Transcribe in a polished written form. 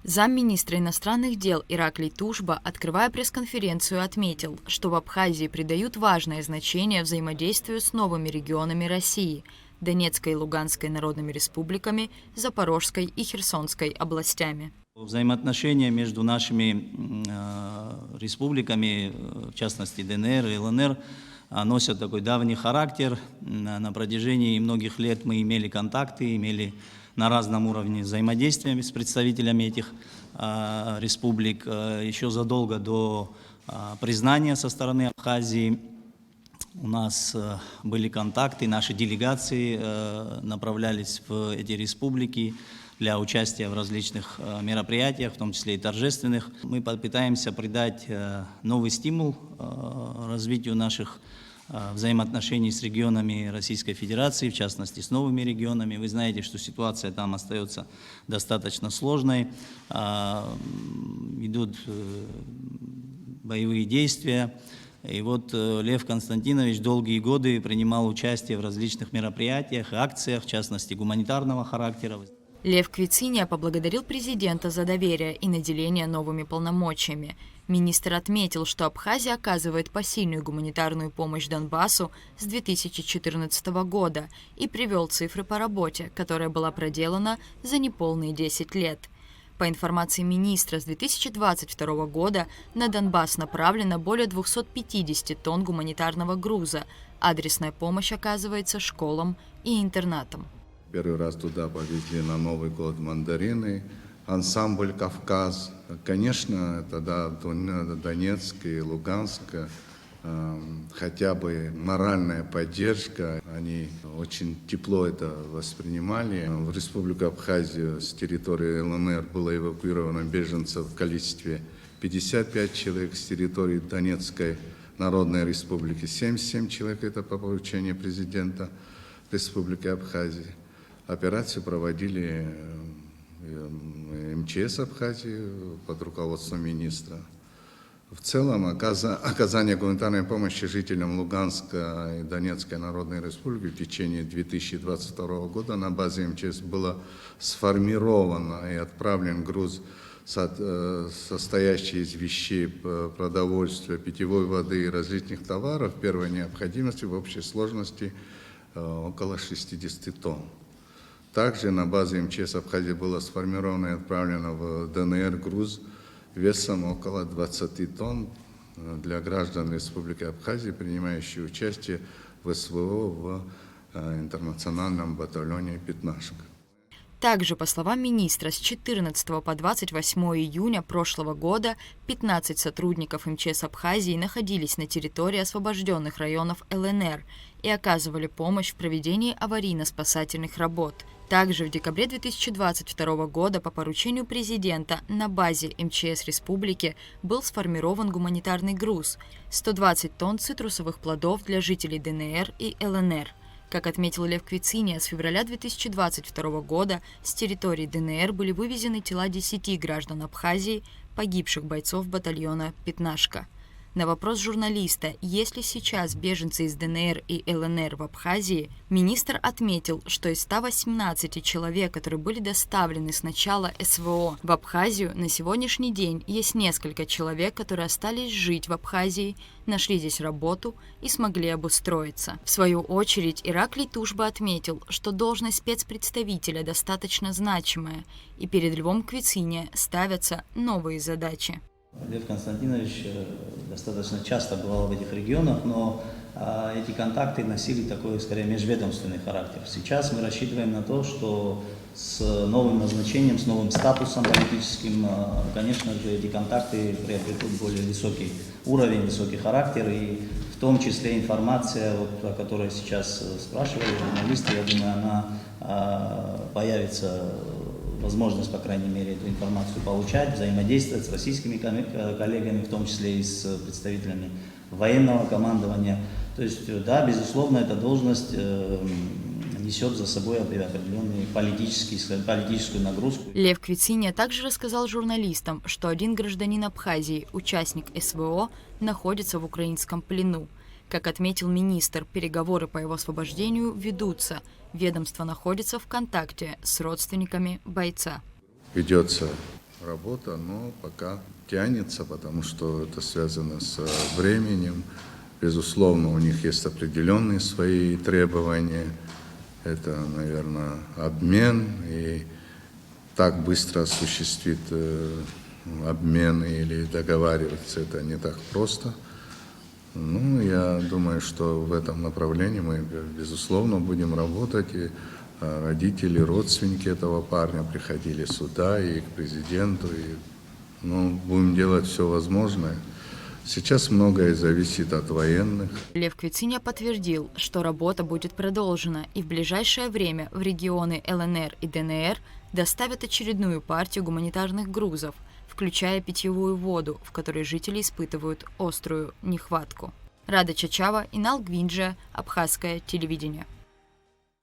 Замминистра иностранных дел Ираклий Тушба, открывая пресс-конференцию, отметил, что в Абхазии придают важное значение взаимодействию с новыми регионами России – Донецкой и Луганской народными республиками, Запорожской и Херсонской областями. Взаимоотношения между нашими республиками, в частности ДНР и ЛНР, носят такой давний характер. На протяжении многих лет мы имели контакты, имели на разном уровне взаимодействия с представителями этих республик. Еще задолго до признания со стороны Абхазии у нас были контакты, наши делегации направлялись в эти республики для участия в различных мероприятиях, в том числе и торжественных. Мы попытаемся придать новый стимул развитию наших взаимоотношений с регионами Российской Федерации, в частности с новыми регионами. Вы знаете, что ситуация там остается достаточно сложной. Идут боевые действия. И вот Лев Константинович долгие годы принимал участие в различных мероприятиях и акциях, в частности гуманитарного характера. Лев Квициния поблагодарил президента за доверие и наделение новыми полномочиями. Министр отметил, что Абхазия оказывает посильную гуманитарную помощь Донбассу с 2014 года и привел цифры по работе, которая была проделана за неполные 10 лет. По информации министра, с 2022 года на Донбасс направлено более 250 тонн гуманитарного груза. Адресная помощь оказывается школам и интернатам. Первый раз туда повезли на Новый год мандарины, ансамбль «Кавказ». Конечно, это Донецк и Луганск, хотя бы моральная поддержка. Они очень тепло это воспринимали. В Республику Абхазию с территории ЛНР было эвакуировано беженцев в количестве 55 человек, с территории Донецкой Народной Республики 77 человек, это по поручению президента Республики Абхазия. Операцию проводили МЧС Абхазии под руководством министра. В целом, оказание гуманитарной помощи жителям Луганской и Донецкой Народной Республики в течение 2022 года на базе МЧС было сформировано и отправлен груз, состоящий из вещей, продовольствия, питьевой воды и различных товаров первой необходимости в общей сложности около 60 тонн. Также на базе МЧС Абхазии было сформировано и отправлено в ДНР груз весом около 20 тонн для граждан Республики Абхазии, принимающих участие в СВО в интернациональном батальоне «Пятнашка». Также, по словам министра, с 14 по 28 июня прошлого года 15 сотрудников МЧС Абхазии находились на территории освобожденных районов ЛНР и оказывали помощь в проведении аварийно-спасательных работ. Также в декабре 2022 года по поручению президента на базе МЧС Республики был сформирован гуманитарный груз – 120 тонн цитрусовых плодов для жителей ДНР и ЛНР. Как отметил Лев Квициния, с февраля 2022 года с территории ДНР были вывезены тела 10 граждан Абхазии, погибших бойцов батальона «Пятнашка». На вопрос журналиста, есть ли сейчас беженцы из ДНР и ЛНР в Абхазии, министр отметил, что из 118 человек, которые были доставлены с начала СВО в Абхазию, на сегодняшний день есть несколько человек, которые остались жить в Абхазии, нашли здесь работу и смогли обустроиться. В свою очередь, Ираклий Тушба отметил, что должность спецпредставителя достаточно значимая, и перед Львом Квициния ставятся новые задачи. Лев Константинович достаточно часто бывал в этих регионах, но эти контакты носили такой, скорее, межведомственный характер. Сейчас мы рассчитываем на то, что с новым назначением, с новым статусом политическим, конечно же, эти контакты приобретут более высокий уровень, высокий характер, и в том числе информация, вот, о которой сейчас спрашивали журналисты, я думаю, она появится, возможность, по крайней мере, эту информацию получать, взаимодействовать с российскими коллегами, в том числе и с представителями военного командования. То есть, да, безусловно, эта должность несет за собой определенную политическую нагрузку. Лев Квициния также рассказал журналистам, что один гражданин Абхазии, участник СВО, находится в украинском плену. Как отметил министр, переговоры по его освобождению ведутся. Ведомство находится в контакте с родственниками бойца. Ведется работа, но пока тянется, потому что это связано с временем. Безусловно, у них есть определенные свои требования. Это, наверное, обмен, и так быстро осуществить обмен или договариваться, это не так просто. Ну, я думаю, что в этом направлении мы, безусловно, будем работать. И родители, родственники этого парня приходили сюда и к президенту. И, будем делать все возможное. Сейчас многое зависит от военных. Лев Квициня подтвердил, что работа будет продолжена, и в ближайшее время в регионы ЛНР и ДНР доставят очередную партию гуманитарных грузов, включая питьевую воду, в которой жители испытывают острую нехватку. Рада Чачава, Инал Гвинджа, Абхазское телевидение.